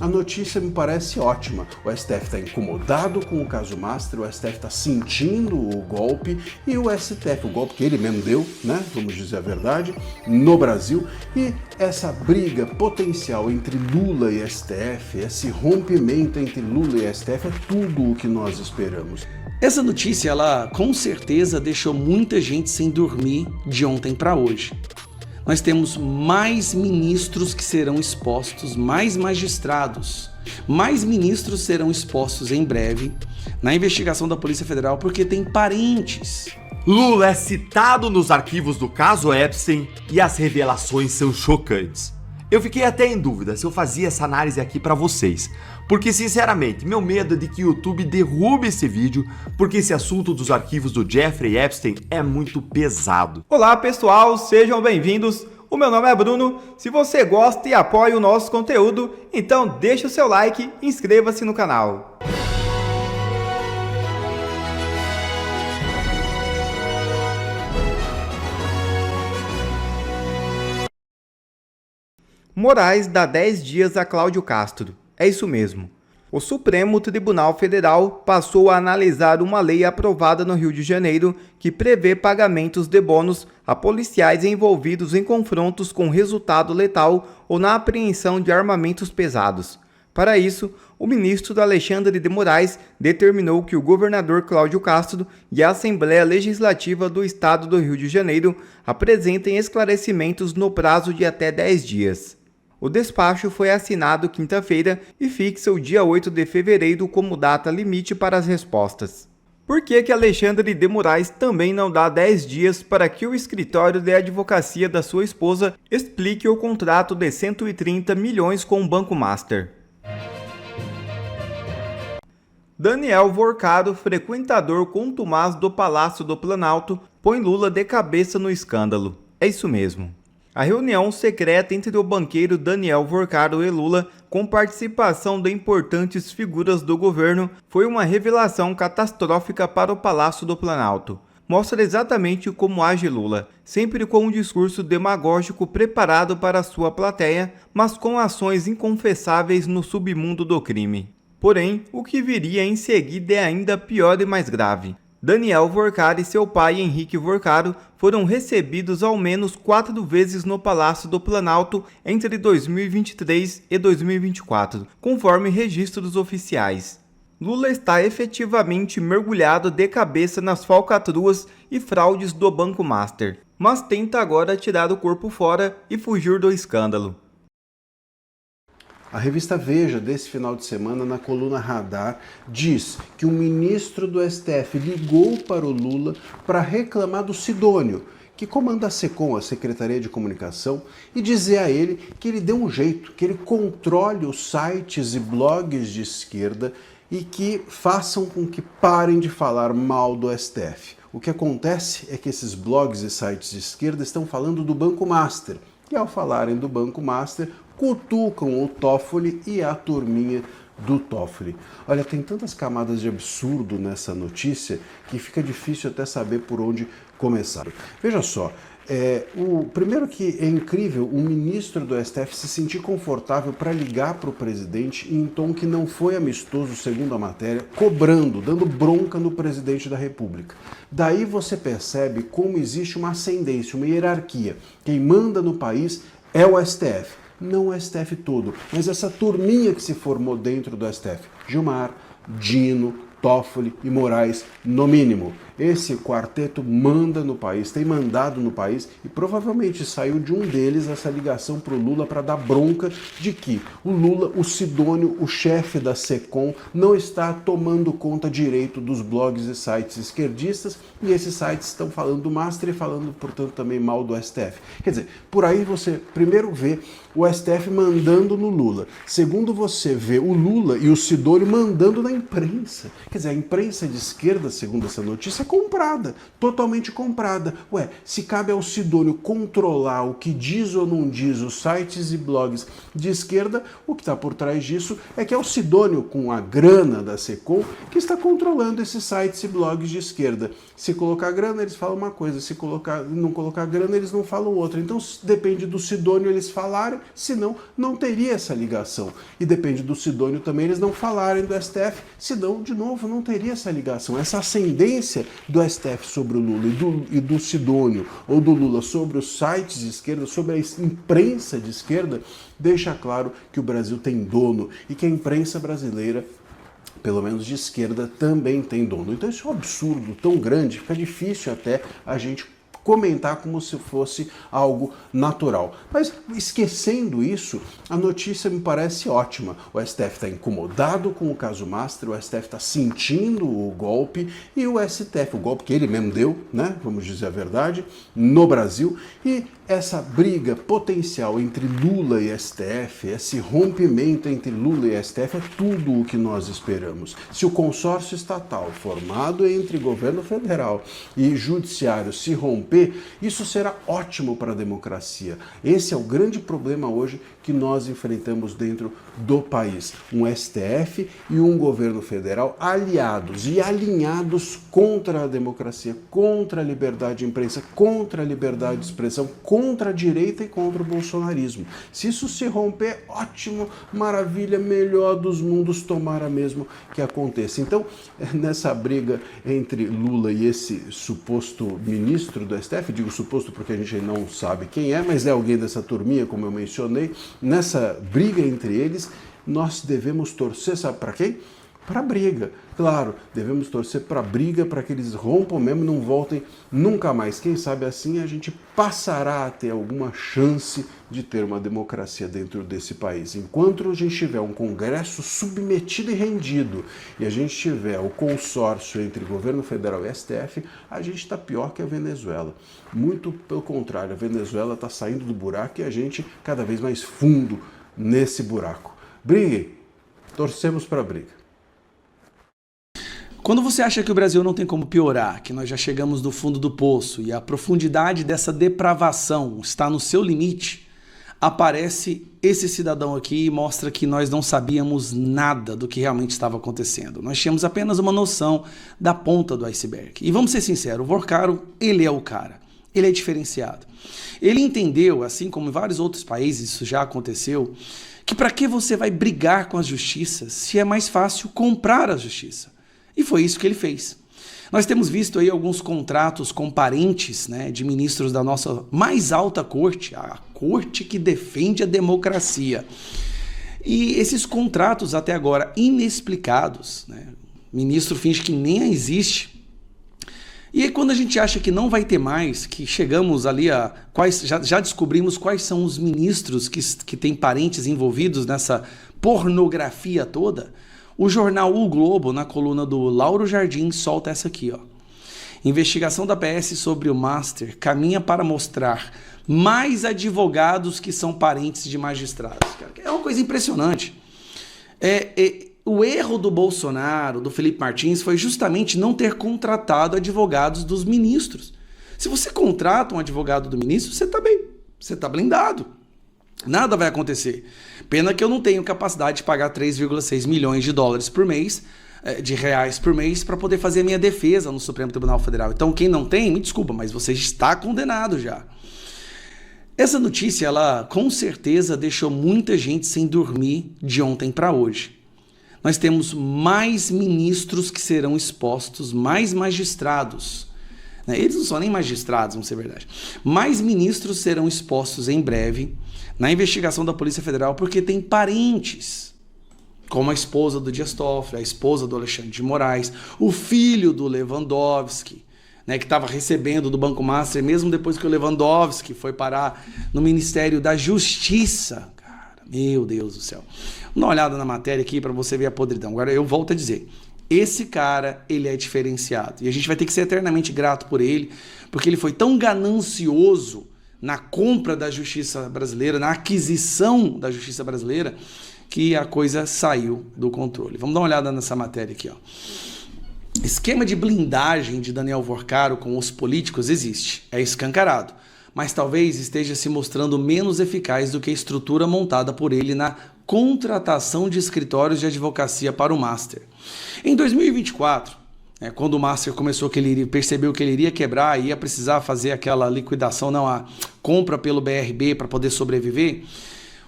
A notícia me parece ótima. O STF está incomodado com o caso Master, o STF está sentindo o golpe e o STF, o golpe que ele mesmo deu, né? Vamos dizer a verdade, no Brasil. E essa briga potencial entre Lula e STF, esse rompimento entre Lula e STF é tudo o que nós esperamos. Essa notícia, ela com certeza deixou muita gente sem dormir de ontem para hoje. Nós temos mais ministros que serão expostos, mais magistrados, mais ministros serão expostos em breve na investigação da Polícia Federal porque tem parentes. Lula é citado nos arquivos do caso Epstein e as revelações são chocantes. Eu fiquei até em dúvida se eu fazia essa análise aqui pra vocês, porque sinceramente, meu medo é de que o YouTube derrube esse vídeo, porque esse assunto dos arquivos do Jeffrey Epstein é muito pesado. Olá pessoal, sejam bem-vindos. O meu nome é Bruno. Se você gosta e apoia o nosso conteúdo, então deixa o seu like e inscreva-se no canal. Moraes dá 10 dias a Cláudio Castro. É isso mesmo. O Supremo Tribunal Federal passou a analisar uma lei aprovada no Rio de Janeiro que prevê pagamentos de bônus a policiais envolvidos em confrontos com resultado letal ou na apreensão de armamentos pesados. Para isso, o ministro Alexandre de Moraes determinou que o governador Cláudio Castro e a Assembleia Legislativa do Estado do Rio de Janeiro apresentem esclarecimentos no prazo de até 10 dias. O despacho foi assinado quinta-feira e fixa o dia 8 de fevereiro como data limite para as respostas. Por que Alexandre de Moraes também não dá 10 dias para que o escritório de advocacia da sua esposa explique o contrato de 130 milhões com o Banco Master? Daniel Vorcado, frequentador contumaz do Palácio do Planalto, põe Lula de cabeça no escândalo. É isso mesmo. A reunião secreta entre o banqueiro Daniel Vorcado e Lula, com participação de importantes figuras do governo, foi uma revelação catastrófica para o Palácio do Planalto. Mostra exatamente como age Lula, sempre com um discurso demagógico preparado para sua plateia, mas com ações inconfessáveis no submundo do crime. Porém, o que viria em seguida é ainda pior e mais grave. Daniel Vorcado e seu pai Henrique Vorcado foram recebidos ao menos 4 vezes no Palácio do Planalto entre 2023 e 2024, conforme registros oficiais. Lula está efetivamente mergulhado de cabeça nas falcatruas e fraudes do Banco Master, mas tenta agora tirar o corpo fora e fugir do escândalo. A revista Veja, desse final de semana, na coluna Radar, diz que o ministro do STF ligou para o Lula para reclamar do Sidônio, que comanda a SECOM, a Secretaria de Comunicação, e dizer a ele que ele dê um jeito, que ele controle os sites e blogs de esquerda e que façam com que parem de falar mal do STF. O que acontece é que esses blogs e sites de esquerda estão falando do Banco Master, e ao falarem do Banco Master, cutucam o Toffoli e a turminha do Toffoli. Olha, tem tantas camadas de absurdo nessa notícia que fica difícil até saber por onde começar. Veja só, primeiro que é incrível o ministro do STF se sentir confortável para ligar para o presidente em tom que não foi amistoso, segundo a matéria, cobrando, dando bronca no presidente da República. Daí você percebe como existe uma ascendência, uma hierarquia. Quem manda no país é o STF. Não o STF todo, mas essa turminha que se formou dentro do STF. Gilmar, Dino, Toffoli e Moraes, no mínimo. Esse quarteto manda no país, tem mandado no país e provavelmente saiu de um deles essa ligação para o Lula para dar bronca de que o Lula, o Sidônio, o chefe da SECOM, não está tomando conta direito dos blogs e sites esquerdistas e esses sites estão falando do Master e falando, portanto, também mal do STF. Quer dizer, por aí você primeiro vê o STF mandando no Lula. Segundo, você vê o Lula e o Sidônio mandando na imprensa. Quer dizer, a imprensa de esquerda, segundo essa notícia, notícia comprada, totalmente comprada. Ué, se cabe ao Sidônio controlar o que diz ou não diz os sites e blogs de esquerda, o que está por trás disso é que é o Sidônio, com a grana da Secom, que está controlando esses sites e blogs de esquerda. Se colocar grana, eles falam uma coisa, se não colocar grana, eles não falam outra. Então depende do Sidônio eles falarem, senão não teria essa ligação. E depende do Sidônio também eles não falarem do STF, senão, de novo, não teria essa ligação. Essa ascendência do STF sobre o Lula e do Sidônio ou do Lula sobre os sites de esquerda, sobre a imprensa de esquerda, deixa claro que o Brasil tem dono e que a imprensa brasileira, pelo menos de esquerda, também tem dono. Então isso é um absurdo tão grande, fica difícil até a gente comentar como se fosse algo natural. Mas esquecendo isso, a notícia me parece ótima. O STF está incomodado com o caso Master, o STF está sentindo o golpe e o STF, o golpe que ele mesmo deu, né, vamos dizer a verdade, no Brasil, e essa briga potencial entre Lula e STF, esse rompimento entre Lula e STF é tudo o que nós esperamos. Se o consórcio estatal formado entre governo federal e judiciário se romper, isso será ótimo para a democracia. Esse é o grande problema hoje que nós enfrentamos dentro do país. Um STF e um governo federal aliados e alinhados contra a democracia, contra a liberdade de imprensa, contra a liberdade de expressão, contra a direita e contra o bolsonarismo. Se isso se romper, ótimo, maravilha, melhor dos mundos, tomara mesmo que aconteça. Então, nessa briga entre Lula e esse suposto ministro do STF, digo suposto porque a gente não sabe quem é, mas é alguém dessa turminha, como eu mencionei, nessa briga entre eles, nós devemos torcer, sabe para quem? Para a briga. Claro, devemos torcer para a briga, para que eles rompam mesmo e não voltem nunca mais. Quem sabe assim a gente passará a ter alguma chance de ter uma democracia dentro desse país. Enquanto a gente tiver um Congresso submetido e rendido e a gente tiver o consórcio entre governo federal e STF, a gente está pior que a Venezuela. Muito pelo contrário, a Venezuela está saindo do buraco e a gente cada vez mais fundo nesse buraco. Briguem, torcemos para a briga. Quando você acha que o Brasil não tem como piorar, que nós já chegamos no fundo do poço e a profundidade dessa depravação está no seu limite, aparece esse cidadão aqui e mostra que nós não sabíamos nada do que realmente estava acontecendo. Nós tínhamos apenas uma noção da ponta do iceberg. E vamos ser sinceros, o Vorcaro, ele é o cara. Ele é diferenciado. Ele entendeu, assim como em vários outros países isso já aconteceu, que para que você vai brigar com a justiça se é mais fácil comprar a justiça? E foi isso que ele fez. Nós temos visto aí alguns contratos com parentes, né, de ministros da nossa mais alta corte, a corte que defende a democracia. E esses contratos até agora inexplicados, né, o ministro finge que nem existe. E aí quando a gente acha que não vai ter mais, que chegamos ali a já descobrimos quais são os ministros que têm parentes envolvidos nessa pornografia toda, o jornal O Globo, na coluna do Lauro Jardim, solta essa aqui, ó. Investigação da PS sobre o Master caminha para mostrar mais advogados que são parentes de magistrados. É uma coisa impressionante. O erro do Bolsonaro, do Felipe Martins, foi justamente não ter contratado advogados dos ministros. Se você contrata um advogado do ministro, você está bem, você está blindado. Nada vai acontecer. Pena que eu não tenho capacidade de pagar 3,6 milhões de dólares por mês, de reais por mês, para poder fazer a minha defesa no Supremo Tribunal Federal. Então, quem não tem, me desculpa, mas você está condenado já. Essa notícia, ela com certeza deixou muita gente sem dormir de ontem para hoje. Nós temos mais ministros que serão expostos, mais magistrados. Eles não são nem magistrados, vamos ser verdade. Mais ministros serão expostos em breve na investigação da Polícia Federal porque tem parentes, como a esposa do Dias Toffoli, a esposa do Alexandre de Moraes, o filho do Lewandowski, né, que estava recebendo do Banco Master, mesmo depois que o Lewandowski foi parar no Ministério da Justiça. Cara, meu Deus do céu. Dá uma olhada na matéria aqui para você ver a podridão. Agora eu volto a dizer, esse cara, ele é diferenciado. E a gente vai ter que ser eternamente grato por ele, porque ele foi tão ganancioso na compra da justiça brasileira, na aquisição da justiça brasileira, que a coisa saiu do controle. Vamos dar uma olhada nessa matéria aqui, ó. Esquema de blindagem de Daniel Vorcaro com os políticos existe, é escancarado, mas talvez esteja se mostrando menos eficaz do que a estrutura montada por ele na contratação de escritórios de advocacia para o Master. Em 2024, quando o Master percebeu que ele iria quebrar e ia precisar fazer aquela liquidação, a compra pelo BRB para poder sobreviver,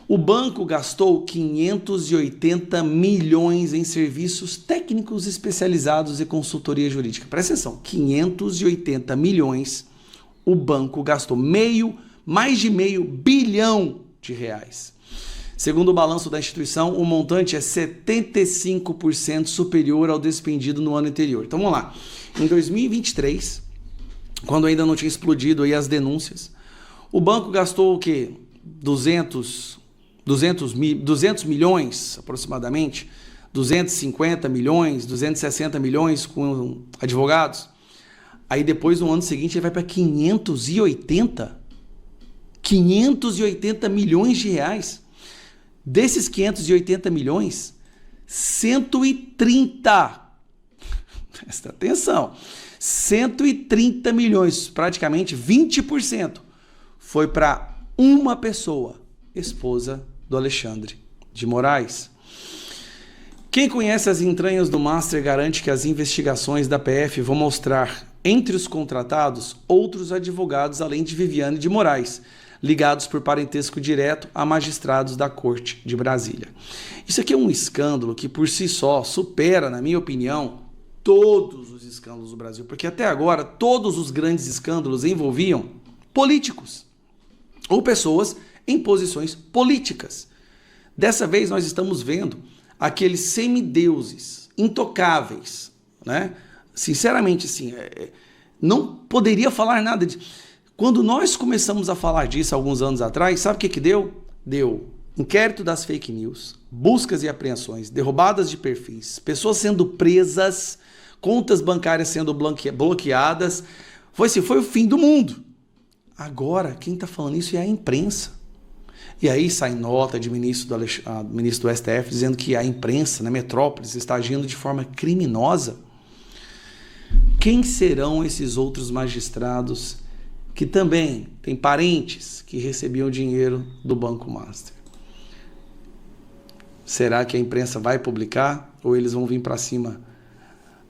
o banco gastou 580 milhões em serviços técnicos especializados e consultoria jurídica. Presta atenção, 580 milhões o banco gastou, mais de meio bilhão de reais. Segundo o balanço da instituição, o montante é 75% superior ao despendido no ano anterior. Então vamos lá, em 2023, quando ainda não tinha explodido aí as denúncias, o banco gastou o quê? 200 milhões aproximadamente, 250 milhões, 260 milhões com advogados. Aí depois, no ano seguinte, ele vai para 580 milhões de reais. Desses 580 milhões, 130, presta atenção, 130 milhões, praticamente 20%, foi para uma pessoa, esposa do Alexandre de Moraes. Quem conhece as entranhas do Master garante que as investigações da PF vão mostrar entre os contratados outros advogados além de Viviane de Moraes, ligados por parentesco direto a magistrados da Corte de Brasília. Isso aqui é um escândalo que por si só supera, na minha opinião, todos os escândalos do Brasil, porque até agora todos os grandes escândalos envolviam políticos ou pessoas em posições políticas. Dessa vez nós estamos vendo aqueles semideuses intocáveis, né? Sinceramente, assim, não poderia falar nada disso. Quando nós começamos a falar disso alguns anos atrás, sabe o que deu? Deu inquérito das fake news, buscas e apreensões, derrubadas de perfis, pessoas sendo presas, contas bancárias sendo bloqueadas. Foi o fim do mundo. Agora, quem está falando isso é a imprensa. E aí sai nota de ministro do STF dizendo que a imprensa na metrópole está agindo de forma criminosa. Quem serão esses outros magistrados que também têm parentes que recebiam dinheiro do Banco Master? Será que a imprensa vai publicar ou eles vão vir para cima?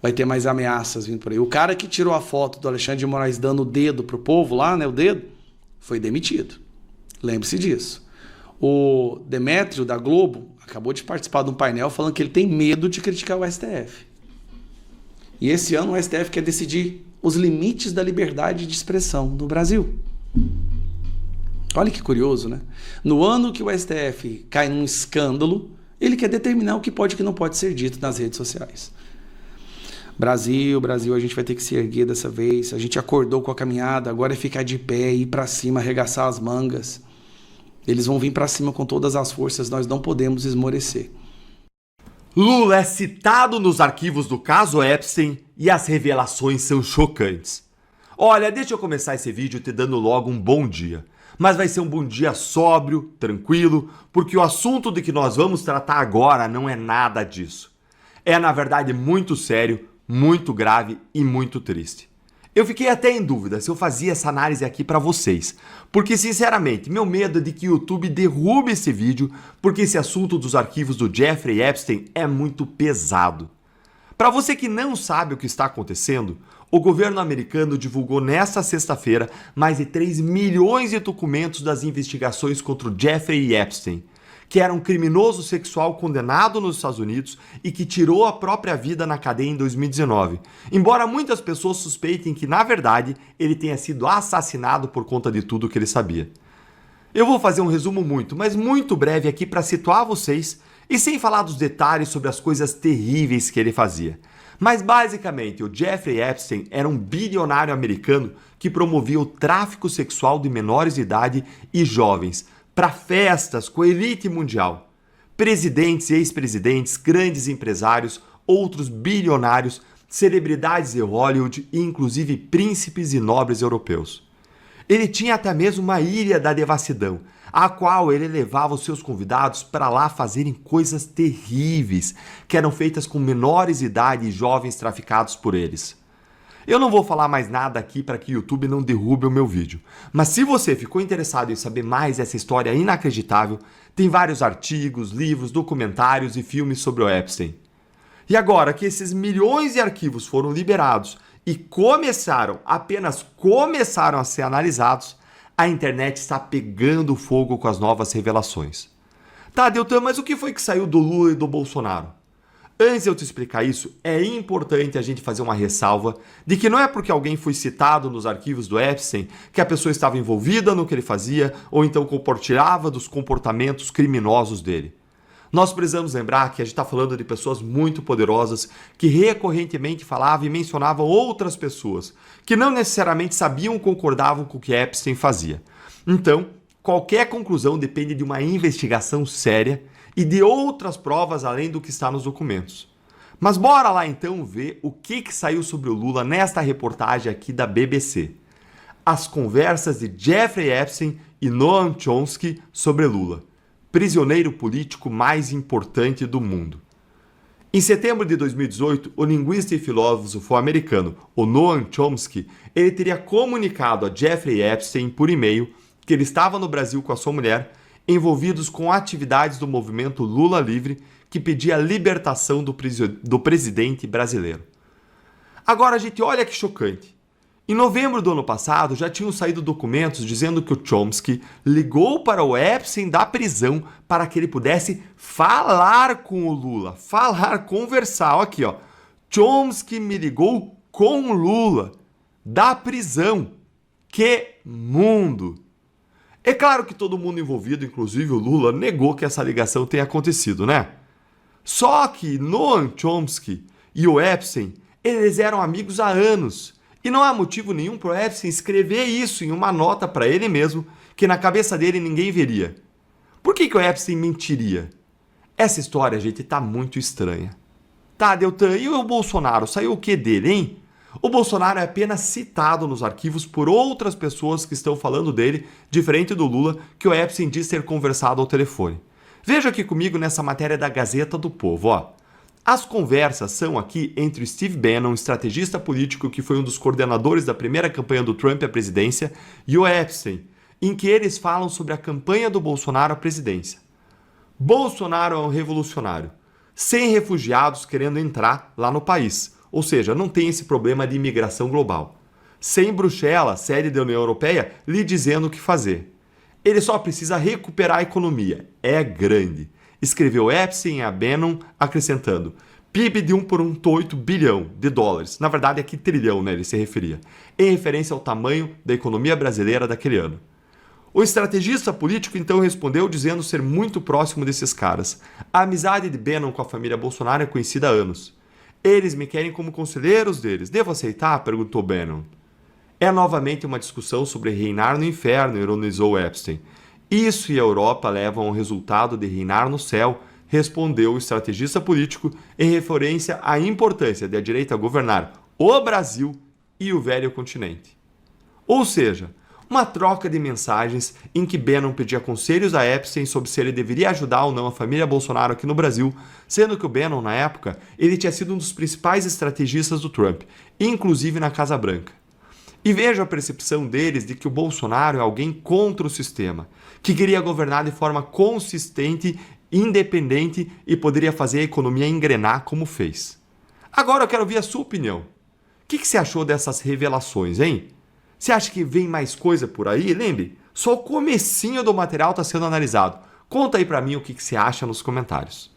Vai ter mais ameaças vindo por aí. O cara que tirou a foto do Alexandre de Moraes dando o dedo pro povo lá, o dedo, foi demitido. Lembre-se disso. O Demétrio da Globo acabou de participar de um painel falando que ele tem medo de criticar o STF. E esse ano o STF quer decidir os limites da liberdade de expressão no Brasil. Olha que curioso, né? No ano que o STF cai num escândalo, ele quer determinar o que pode e o que não pode ser dito nas redes sociais. Brasil, a gente vai ter que se erguer dessa vez. A gente acordou com a caminhada, agora é ficar de pé, ir para cima, arregaçar as mangas. Eles vão vir para cima com todas as forças, nós não podemos esmorecer. Lula é citado nos arquivos do caso Epstein e as revelações são chocantes. Olha, deixa eu começar esse vídeo te dando logo um bom dia. Mas vai ser um bom dia sóbrio, tranquilo, porque o assunto de que nós vamos tratar agora não é nada disso. É, na verdade, muito sério, muito grave e muito triste. Eu fiquei até em dúvida se eu fazia essa análise aqui para vocês, porque sinceramente, meu medo é de que o YouTube derrube esse vídeo, porque esse assunto dos arquivos do Jeffrey Epstein é muito pesado. Para você que não sabe o que está acontecendo, o governo americano divulgou nesta sexta-feira mais de 3 milhões de documentos das investigações contra o Jeffrey Epstein, que era um criminoso sexual condenado nos Estados Unidos e que tirou a própria vida na cadeia em 2019. Embora muitas pessoas suspeitem que, na verdade, ele tenha sido assassinado por conta de tudo que ele sabia. Eu vou fazer um resumo mas muito breve aqui para situar vocês e sem falar dos detalhes sobre as coisas terríveis que ele fazia. Mas basicamente, o Jeffrey Epstein era um bilionário americano que promovia o tráfico sexual de menores de idade e jovens para festas com a elite mundial. Presidentes e ex-presidentes, grandes empresários, outros bilionários, celebridades de Hollywood e inclusive príncipes e nobres europeus. Ele tinha até mesmo uma ilha da devassidão, a qual ele levava os seus convidados para lá fazerem coisas terríveis, que eram feitas com menores de idade e jovens traficados por eles. Eu não vou falar mais nada aqui para que o YouTube não derrube o meu vídeo, mas se você ficou interessado em saber mais dessa história inacreditável, tem vários artigos, livros, documentários e filmes sobre o Epstein. E agora que esses milhões de arquivos foram liberados e apenas começaram a ser analisados, a internet está pegando fogo com as novas revelações. Tá, Deltan, mas o que foi que saiu do Lula e do Bolsonaro? Antes de eu te explicar isso, é importante a gente fazer uma ressalva de que não é porque alguém foi citado nos arquivos do Epstein que a pessoa estava envolvida no que ele fazia ou então compartilhava dos comportamentos criminosos dele. Nós precisamos lembrar que a gente está falando de pessoas muito poderosas que recorrentemente falavam e mencionavam outras pessoas que não necessariamente sabiam ou concordavam com o que Epstein fazia. Então, qualquer conclusão depende de uma investigação séria e de outras provas além do que está nos documentos. Mas bora lá então ver o que saiu sobre o Lula nesta reportagem aqui da BBC. As conversas de Jeffrey Epstein e Noam Chomsky sobre Lula, prisioneiro político mais importante do mundo. Em setembro de 2018, o linguista e filósofo americano o Noam Chomsky ele teria comunicado a Jeffrey Epstein por e-mail que ele estava no Brasil com a sua mulher, envolvidos com atividades do movimento Lula Livre, que pedia a libertação do presidente brasileiro. Agora, gente, olha que chocante. Em novembro do ano passado, já tinham saído documentos dizendo que o Chomsky ligou para o Epstein da prisão para que ele pudesse falar com o Lula. Conversar. Olha aqui, ó. Chomsky me ligou com o Lula da prisão. Que mundo! É claro que todo mundo envolvido, inclusive o Lula, negou que essa ligação tenha acontecido, né? Só que Noam Chomsky e o Epstein, eles eram amigos há anos. E não há motivo nenhum para o Epstein escrever isso em uma nota para ele mesmo, que na cabeça dele ninguém veria. Por que o Epstein mentiria? Essa história, gente, tá muito estranha. Tá, Deltan, e o Bolsonaro? Saiu o que dele, hein? O Bolsonaro é apenas citado nos arquivos por outras pessoas que estão falando dele, diferente do Lula, que o Epstein diz ter conversado ao telefone. Veja aqui comigo nessa matéria da Gazeta do Povo, ó. As conversas são aqui entre o Steve Bannon, estrategista político que foi um dos coordenadores da primeira campanha do Trump à presidência, e o Epstein, em que eles falam sobre a campanha do Bolsonaro à presidência. Bolsonaro é um revolucionário, sem refugiados querendo entrar lá no país. Ou seja, não tem esse problema de imigração global. Sem Bruxelas, sede da União Europeia, lhe dizendo o que fazer. Ele só precisa recuperar a economia. É grande. Escreveu Epstein a Bannon, acrescentando PIB de 1,8 bilhão de dólares. Na verdade, aqui trilhão, né, ele se referia. Em referência ao tamanho da economia brasileira daquele ano. O estrategista político então respondeu dizendo ser muito próximo desses caras. A amizade de Bannon com a família Bolsonaro é conhecida há anos. Eles me querem como conselheiros deles. Devo aceitar? Perguntou Bannon. É novamente uma discussão sobre reinar no inferno, ironizou Epstein. Isso e a Europa levam ao resultado de reinar no céu, respondeu o estrategista político em referência à importância da direita governar o Brasil e o velho continente. Ou seja, uma troca de mensagens em que Bannon pedia conselhos a Epstein sobre se ele deveria ajudar ou não a família Bolsonaro aqui no Brasil, sendo que o Bannon, na época, ele tinha sido um dos principais estrategistas do Trump, inclusive na Casa Branca. E veja a percepção deles de que o Bolsonaro é alguém contra o sistema, que queria governar de forma consistente, independente e poderia fazer a economia engrenar como fez. Agora eu quero ouvir a sua opinião. O que você achou dessas revelações, hein? Você acha que vem mais coisa por aí? Lembre, só o comecinho do material está sendo analisado. Conta aí pra mim o que você acha nos comentários.